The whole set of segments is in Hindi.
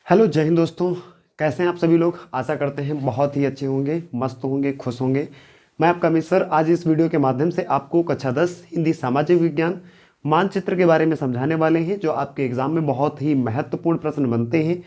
हेलो जय हिंद दोस्तों। कैसे हैं आप सभी लोग। आशा करते हैं बहुत ही अच्छे होंगे, मस्त होंगे, खुश होंगे। मैं आपका मित्र सर आज इस वीडियो के माध्यम से आपको कक्षा 10 हिंदी सामाजिक विज्ञान मानचित्र के बारे में समझाने वाले हैं, जो आपके एग्जाम में बहुत ही महत्वपूर्ण प्रश्न बनते हैं।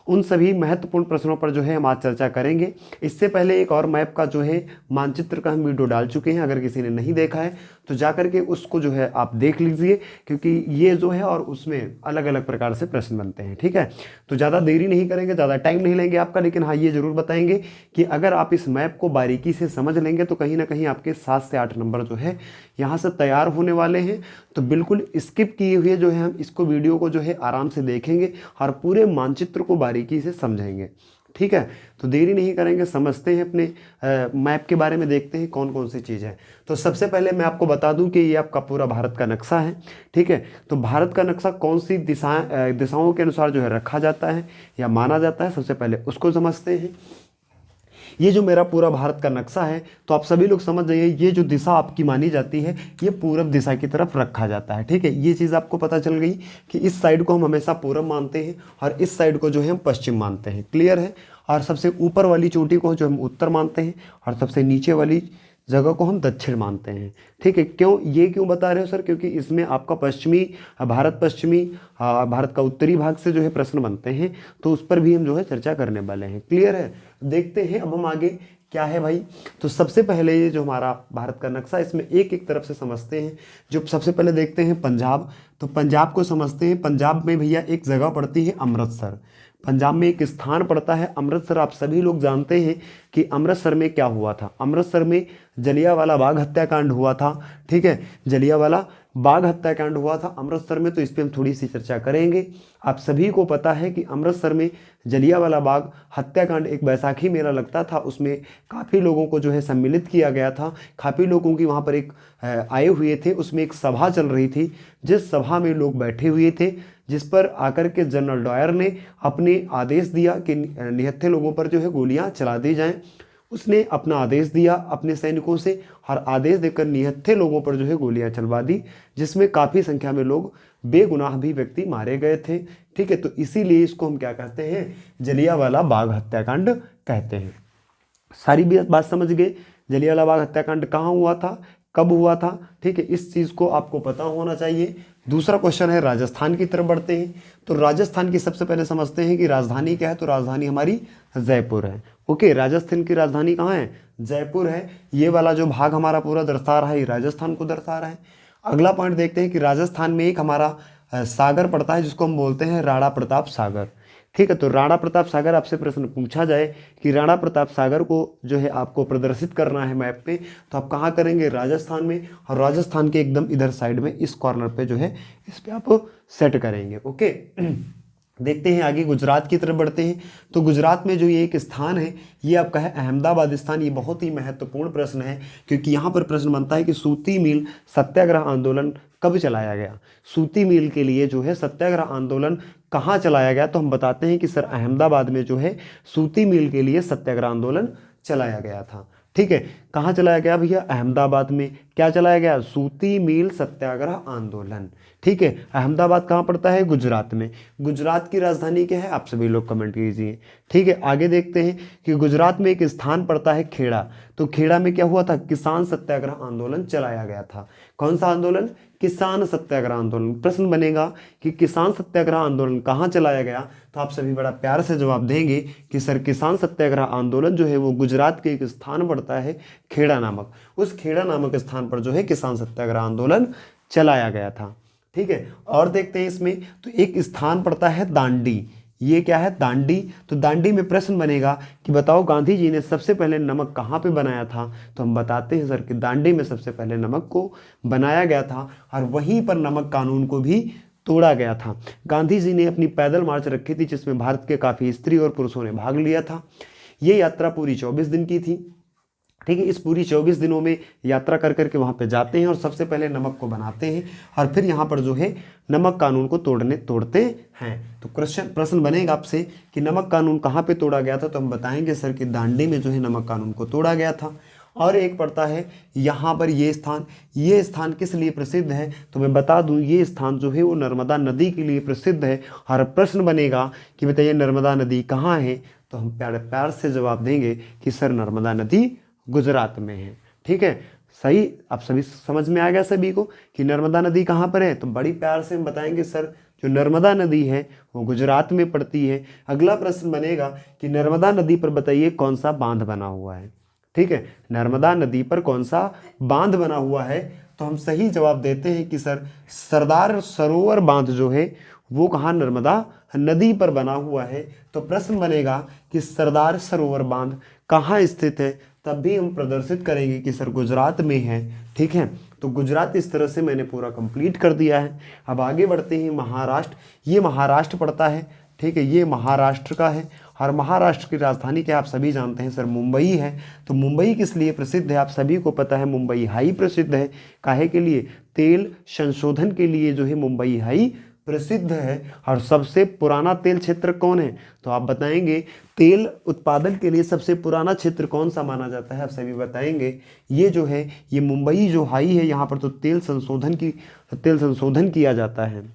उन सभी महत्वपूर्ण प्रश्नों पर जो है हम आज चर्चा करेंगे। इससे पहले एक और मैप का जो है मानचित्र का हम वीडियो डाल चुके हैं, अगर किसी ने नहीं देखा है तो जा करके उसको जो है आप देख लीजिए, क्योंकि ये जो है और उसमें अलग अलग प्रकार से प्रश्न बनते हैं। ठीक है, तो ज़्यादा देरी नहीं करेंगे, ज़्यादा टाइम नहीं लेंगे आपका, लेकिन हाँ ये जरूर बताएंगे कि अगर आप इस मैप को बारीकी से समझ लेंगे तो कहीं ना कहीं आपके 7 से 8 नंबर जो है यहाँ से तैयार होने वाले हैं। तो बिल्कुल स्किप किए हुए जो है हम इसको वीडियो को जो है आराम से देखेंगे और पूरे मानचित्र को बारीकी से समझेंगे। ठीक है, तो देरी नहीं करेंगे, समझते हैं अपने मैप के बारे में, देखते हैं कौन कौन सी चीज़ है। तो सबसे पहले मैं आपको बता दूं कि ये आपका पूरा भारत का नक्शा है। ठीक है, तो भारत का नक्शा कौन सी दिशाओं के अनुसार जो है रखा जाता है या माना जाता है, सबसे पहले उसको समझते हैं। ये जो मेरा पूरा भारत का नक्शा है, तो आप सभी लोग समझ जाइए, ये जो दिशा आपकी मानी जाती है ये पूरब दिशा की तरफ रखा जाता है। ठीक है, ये चीज़ आपको पता चल गई कि इस साइड को हम हमेशा पूरब मानते हैं और इस साइड को जो है हम पश्चिम मानते हैं। क्लियर है। और सबसे ऊपर वाली चोटी को जो हम उत्तर मानते हैं और सबसे नीचे वाली जगह को हम दक्षिण मानते हैं। ठीक है, क्यों बता रहे हो सर, क्योंकि इसमें आपका पश्चिमी भारत का उत्तरी भाग से जो है प्रश्न बनते हैं, तो उस पर भी हम जो है चर्चा करने वाले हैं। क्लियर है। देखते हैं अब हम आगे क्या है भाई। तो सबसे पहले ये जो हमारा भारत का नक्शा, इसमें एक एक तरफ से समझते हैं। जो सबसे पहले देखते हैं पंजाब, तो पंजाब को समझते हैं। पंजाब में भैया एक जगह पड़ती है अमृतसर। पंजाब में एक स्थान पड़ता है अमृतसर। आप सभी लोग जानते हैं कि अमृतसर में क्या हुआ था। अमृतसर में जलियांवाला बाग हत्याकांड हुआ था। ठीक है, जलियांवाला बाग हत्याकांड हुआ था अमृतसर में, तो इस पर हम थोड़ी सी चर्चा करेंगे। आप सभी को पता है कि अमृतसर में जलियांवाला बाग हत्याकांड एक बैसाखी मेला लगता था, उसमें काफ़ी लोगों को जो है सम्मिलित किया गया था। काफ़ी लोगों की वहाँ पर एक आए हुए थे, उसमें एक सभा चल रही थी, जिस सभा में लोग बैठे हुए थे, जिस पर आकर के जनरल डायर ने अपने आदेश दिया कि निहत्थे लोगों पर जो है गोलियां चला दी जाएं। उसने अपना आदेश दिया अपने सैनिकों से और आदेश देकर निहत्थे लोगों पर जो है गोलियां चलवा दी, जिसमें काफ़ी संख्या में लोग बेगुनाह भी व्यक्ति मारे गए थे। ठीक है, तो इसीलिए इसको हम क्या कहते हैं, जलियांवाला बाग हत्याकांड कहते हैं। सारी बात समझ गए। जलियांवाला बाग हत्याकांड कहाँ हुआ था, कब हुआ था। ठीक है, इस चीज़ को आपको पता होना चाहिए। दूसरा क्वेश्चन है राजस्थान की तरफ बढ़ते हैं। तो राजस्थान की सबसे पहले समझते हैं कि राजधानी क्या है। तो राजधानी हमारी जयपुर है। ओके, राजस्थान की राजधानी कहाँ है, जयपुर है। ये वाला जो भाग हमारा पूरा दर्शा रहा है ये राजस्थान को दर्शा रहा है। अगला पॉइंट देखते हैं कि राजस्थान में एक हमारा सागर पड़ता है, जिसको हम बोलते हैं राणा प्रताप सागर। ठीक है, तो राणा प्रताप सागर आपसे प्रश्न पूछा जाए कि राणा प्रताप सागर को जो है आपको प्रदर्शित करना है मैप पे, तो आप कहाँ करेंगे, राजस्थान में। और राजस्थान के एकदम इधर साइड में इस कॉर्नर पे जो है इस पे आप सेट करेंगे। ओके, देखते हैं आगे, गुजरात की तरफ बढ़ते हैं। तो गुजरात में जो ये एक स्थान है ये आपका है अहमदाबाद स्थान। ये बहुत ही महत्वपूर्ण प्रश्न है, क्योंकि यहाँ पर प्रश्न बनता है कि सूती मिल सत्याग्रह आंदोलन कब चलाया गया। सूती मिल के लिए जो है सत्याग्रह आंदोलन कहाँ चलाया गया, तो हम बताते हैं कि सर अहमदाबाद में जो है सूती मिल के लिए सत्याग्रह आंदोलन चलाया गया था। ठीक है, कहाँ चलाया गया भैया, अहमदाबाद में। क्या चलाया गया, सूती मिल सत्याग्रह आंदोलन। ठीक है, अहमदाबाद कहाँ पड़ता है, गुजरात में। गुजरात की राजधानी क्या है, आप सभी लोग कमेंट कीजिए। ठीक है, आगे देखते हैं कि गुजरात में एक स्थान पड़ता है खेड़ा। तो खेड़ा में क्या हुआ था, किसान सत्याग्रह आंदोलन चलाया गया था। कौन सा आंदोलन, किसान सत्याग्रह आंदोलन। प्रश्न बनेगा कि किसान सत्याग्रह आंदोलन कहाँ चलाया गया, तो आप सभी बड़ा प्यार से जवाब देंगे कि सर किसान सत्याग्रह आंदोलन जो है वो गुजरात के एक स्थान पड़ता है खेड़ा नामक, उस खेड़ा नामक स्थान पर जो है किसान सत्याग्रह आंदोलन चलाया गया था। ठीक है, और देखते हैं इसमें, तो एक स्थान पड़ता है दांडी। ये क्या है, दांडी। तो दांडी में प्रश्न बनेगा कि बताओ गांधी जी ने सबसे पहले नमक कहाँ पे बनाया था, तो हम बताते हैं सर कि दांडी में सबसे पहले नमक को बनाया गया था और वहीं पर नमक कानून को भी तोड़ा गया था। गांधी जी ने अपनी पैदल मार्च रखी थी, जिसमें भारत के काफ़ी स्त्री और पुरुषों ने भाग लिया था। ये यात्रा पूरी 24 दिन की थी। ठीक है, इस पूरी 24 दिनों में यात्रा कर करके वहाँ पे जाते हैं और सबसे पहले नमक को बनाते हैं और फिर यहाँ पर जो है नमक कानून को तोड़ते हैं। तो प्रश्न बनेगा आपसे कि नमक कानून कहाँ पे तोड़ा गया था, तो हम बताएंगे सर कि दांडी में जो है नमक कानून को तोड़ा गया था। और एक पड़ता है यहाँ पर ये स्थान किस लिए प्रसिद्ध है, तो मैं बता दूं ये स्थान जो है वो नर्मदा नदी के लिए प्रसिद्ध है। और प्रश्न बनेगा कि बताइए नर्मदा नदी कहाँ है, तो हम प्यार प्यार से जवाब देंगे कि सर नर्मदा नदी गुजरात में है। ठीक है, सही, आप सभी समझ में आ गया सभी को कि नर्मदा नदी कहाँ पर है, तो बड़ी प्यार से हम बताएंगे सर जो नर्मदा नदी है वो गुजरात में पड़ती है। अगला प्रश्न बनेगा कि नर्मदा नदी पर बताइए कौन सा बांध बना हुआ है। ठीक है, नर्मदा नदी पर कौन सा बांध बना हुआ है, तो हम सही जवाब देते हैं कि सर सरदार सरोवर बांध जो है वो कहाँ नर्मदा नदी पर बना हुआ है। तो प्रश्न बनेगा कि सरदार सरोवर बांध कहाँ स्थित है, तब भी हम प्रदर्शित करेंगे कि सर गुजरात में है। ठीक है, तो गुजरात इस तरह से मैंने पूरा कंप्लीट कर दिया है। अब आगे बढ़ते हैं महाराष्ट्र, ये महाराष्ट्र पड़ता है। ठीक है, ये महाराष्ट्र का है और महाराष्ट्र की राजधानी क्या आप सभी जानते हैं सर मुंबई है। तो मुंबई किस लिए प्रसिद्ध है, आप सभी को पता है मुंबई हाई प्रसिद्ध है। काहे के लिए, तेल संशोधन के लिए जो है मुंबई हाई प्रसिद्ध है। और सबसे पुराना तेल क्षेत्र कौन है, तो आप बताएंगे तेल उत्पादन के लिए सबसे पुराना क्षेत्र कौन सा माना जाता है, आप सभी बताएंगे। ये जो है ये मुंबई जो हाई है, यहाँ पर तो तेल संशोधन किया जाता है।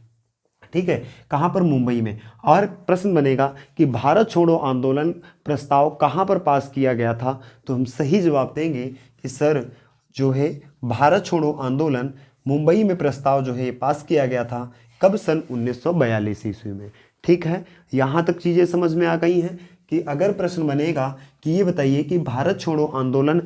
ठीक है, कहाँ पर, मुंबई में। और प्रश्न बनेगा कि भारत छोड़ो आंदोलन प्रस्ताव कहाँ पर पास किया गया था, तो हम सही जवाब देंगे कि सर जो है भारत छोड़ो आंदोलन मुंबई में प्रस्ताव जो है पास किया गया था। कब, सन 1942 ईस्वी में। ठीक है, यहाँ तक चीज़ें समझ में आ गई हैं कि अगर प्रश्न बनेगा कि ये बताइए कि भारत छोड़ो आंदोलन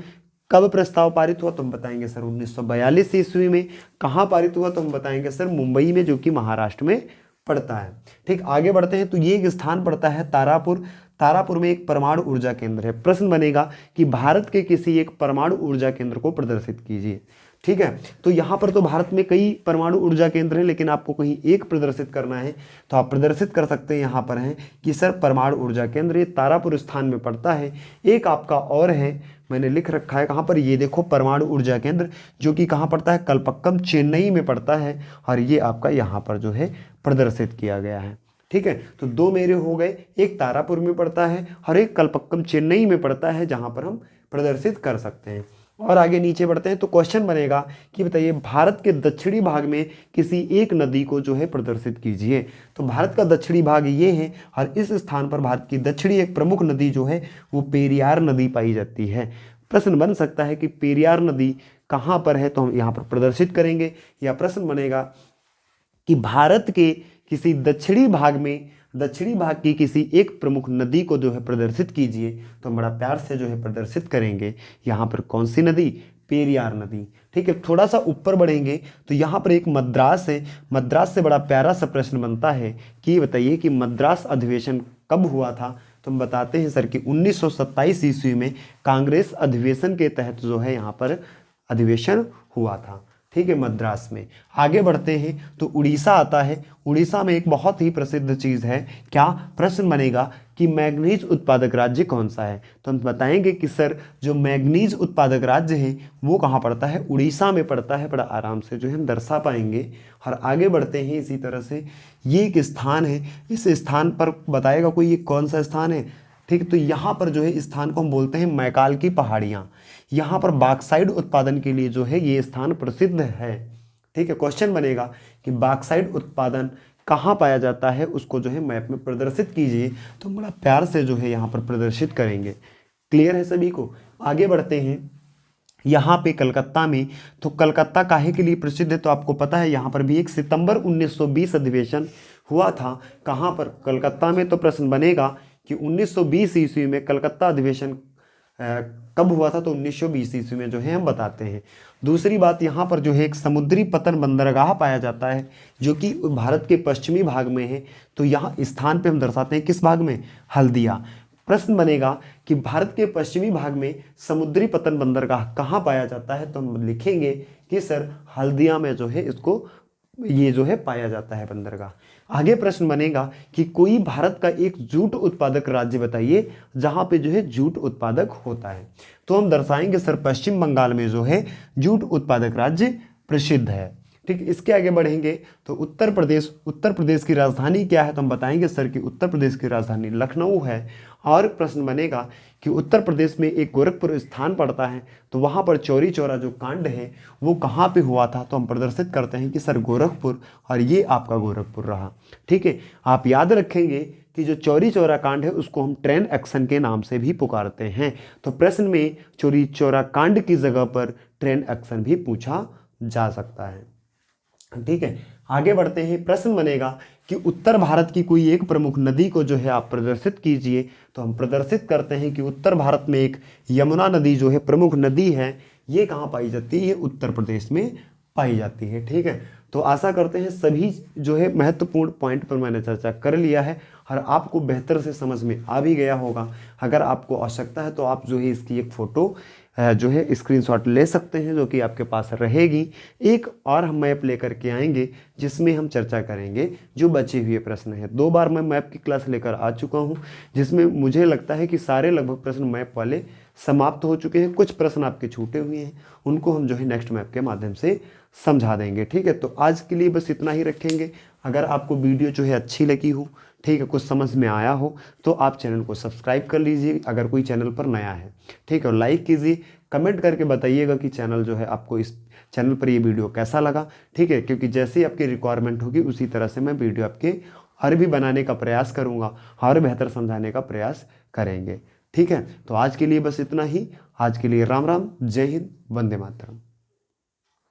कब प्रस्ताव पारित हुआ, तो हम बताएंगे सर 1942 ईस्वी में। कहाँ पारित हुआ, तो हम बताएंगे सर मुंबई में, जो कि महाराष्ट्र में पड़ता है। ठीक, आगे बढ़ते हैं। तो ये एक स्थान पड़ता है तारापुर में एक परमाणु ऊर्जा केंद्र है। प्रश्न बनेगा कि भारत के किसी एक परमाणु ऊर्जा केंद्र को प्रदर्शित कीजिए। ठीक है, तो यहाँ पर तो भारत में कई परमाणु ऊर्जा केंद्र हैं, लेकिन आपको कहीं एक प्रदर्शित करना है तो आप प्रदर्शित कर सकते हैं। यहाँ पर हैं कि सर परमाणु ऊर्जा केंद्र ये तारापुर स्थान में पड़ता है। एक आपका और है, मैंने लिख रखा है कहाँ पर, ये देखो परमाणु ऊर्जा केंद्र जो कि कहाँ पड़ता है, कलपक्कम चेन्नई में पड़ता है। और ये आपका यहाँ पर जो है प्रदर्शित किया गया है। ठीक है, तो दो मेरे हो गए, एक तारापुर में पड़ता है और एक कलपक्कम चेन्नई में पड़ता है, जहाँ पर हम प्रदर्शित कर सकते हैं। और आगे नीचे बढ़ते हैं। तो क्वेश्चन बनेगा कि बताइए भारत के दक्षिणी भाग में किसी एक नदी को जो है प्रदर्शित कीजिए। तो भारत का दक्षिणी भाग ये है और इस स्थान पर भारत की दक्षिणी एक प्रमुख नदी जो है वो पेरियार नदी पाई जाती है। प्रश्न बन सकता है कि पेरियार नदी कहाँ पर है, तो हम यहाँ पर प्रदर्शित करेंगे। या प्रश्न बनेगा कि भारत के किसी दक्षिणी भाग की किसी एक प्रमुख नदी को जो है प्रदर्शित कीजिए, तो हम बड़ा प्यार से जो है प्रदर्शित करेंगे। यहाँ पर कौन सी नदी, पेरियार नदी। ठीक है, थोड़ा सा ऊपर बढ़ेंगे तो यहाँ पर एक मद्रास है। मद्रास से बड़ा प्यारा सा प्रश्न बनता है कि बताइए कि मद्रास अधिवेशन कब हुआ था, तो हम बताते हैं सर कि 1927 ईस्वी में कांग्रेस अधिवेशन के तहत जो है यहाँ पर अधिवेशन हुआ था। ठीक है, मद्रास में। आगे बढ़ते हैं तो उड़ीसा आता है। उड़ीसा में एक बहुत ही प्रसिद्ध चीज़ है, क्या, प्रश्न बनेगा कि मैग्नीज उत्पादक राज्य कौन सा है, तो हम बताएंगे कि सर जो मैग्नीज उत्पादक राज्य है वो कहाँ पड़ता है, उड़ीसा में पड़ता है। बड़ा आराम से जो है हम दर्शा पाएंगे। और आगे बढ़ते हैं इसी तरह से, ये एक स्थान है, इस स्थान पर बताएगा कोई ये कौन सा स्थान है। ठीक, तो यहाँ पर जो है स्थान को हम बोलते हैं मैकाल की पहाड़ियाँ। यहाँ पर बॉक्साइट उत्पादन के लिए जो है ये स्थान प्रसिद्ध है। ठीक है, क्वेश्चन बनेगा कि बॉक्साइट उत्पादन कहाँ पाया जाता है, उसको जो है मैप में प्रदर्शित कीजिए। तो बड़ा प्यार से जो है यहाँ पर प्रदर्शित करेंगे। क्लियर है सभी को। आगे बढ़ते हैं यहाँ पे कलकत्ता में। तो कलकत्ता काहे के लिए प्रसिद्ध है, तो आपको पता है यहाँ पर भी एक सितंबर 1920 अधिवेशन हुआ था। कहाँ पर, कलकत्ता में। तो प्रश्न बनेगा कि 1920 ईस्वी में कलकत्ता अधिवेशन कब हुआ था, तो 1920 ईस्वी में जो है हम बताते हैं। दूसरी बात, यहाँ पर जो है एक समुद्री पतन बंदरगाह पाया जाता है जो कि भारत के पश्चिमी भाग में है। तो यहाँ स्थान पे हम दर्शाते हैं किस भाग में, हल्दिया। प्रश्न बनेगा कि भारत के पश्चिमी भाग में समुद्री पतन बंदरगाह कहाँ पाया जाता है, तो हम लिखेंगे कि सर हल्दिया में जो है इसको ये जो है पाया जाता है बंदरगाह। आगे प्रश्न बनेगा कि कोई भारत का एक जूट उत्पादक राज्य बताइए जहां पे जो है जूट उत्पादक होता है। तो हम दर्शाएंगे सर पश्चिम बंगाल में जो है जूट उत्पादक राज्य प्रसिद्ध है। ठीक, इसके आगे बढ़ेंगे तो उत्तर प्रदेश की राजधानी क्या है, तो हम बताएंगे सर कि उत्तर प्रदेश की राजधानी लखनऊ है। और प्रश्न बनेगा कि उत्तर प्रदेश में एक गोरखपुर स्थान पड़ता है, तो वहाँ पर चौरी चौरा जो कांड है वो कहाँ पे हुआ था, तो हम प्रदर्शित करते हैं कि सर गोरखपुर, और ये आपका गोरखपुर रहा। ठीक है, आप याद रखेंगे कि जो चौरी चौरा कांड है उसको हम ट्रेन एक्शन के नाम से भी पुकारते हैं। तो प्रश्न में चौरी चौरा कांड की जगह पर ट्रेन एक्शन भी पूछा जा सकता है। ठीक है, आगे बढ़ते हैं। प्रश्न बनेगा कि उत्तर भारत की कोई एक प्रमुख नदी को जो है आप प्रदर्शित कीजिए। तो हम प्रदर्शित करते हैं कि उत्तर भारत में एक यमुना नदी जो है प्रमुख नदी है, ये कहाँ पाई जाती है, उत्तर प्रदेश में पाई जाती है। ठीक है, तो आशा करते हैं सभी जो है महत्वपूर्ण पॉइंट पर मैंने चर्चा कर लिया है और आपको बेहतर से समझ में आ भी गया होगा। अगर आपको आवश्यकता है तो आप जो है इसकी एक फ़ोटो जो है स्क्रीनशॉट ले सकते हैं, जो कि आपके पास रहेगी। एक और हम मैप लेकर के आएंगे जिसमें हम चर्चा करेंगे जो बचे हुए प्रश्न हैं। 2 बार मैं मैप की क्लास लेकर आ चुका हूं, जिसमें मुझे लगता है कि सारे लगभग प्रश्न मैप वाले समाप्त हो चुके हैं। कुछ प्रश्न आपके छूटे हुए हैं, उनको हम जो है नेक्स्ट मैप के माध्यम से समझा देंगे। ठीक है, तो आज के लिए बस इतना ही रखेंगे। अगर आपको वीडियो जो है अच्छी लगी हो, ठीक है, कुछ समझ में आया हो, तो आप चैनल को सब्सक्राइब कर लीजिए अगर कोई चैनल पर नया है। ठीक है, और लाइक कीजिए, कमेंट करके बताइएगा कि चैनल जो है आपको इस चैनल पर ये वीडियो कैसा लगा। ठीक है, क्योंकि जैसे ही आपकी रिक्वायरमेंट होगी उसी तरह से मैं वीडियो आपके और भी बनाने का प्रयास करूँगा और बेहतर समझाने का प्रयास करेंगे। ठीक है, तो आज के लिए बस इतना ही। आज के लिए राम राम, जय हिंद, वंदे मातरम।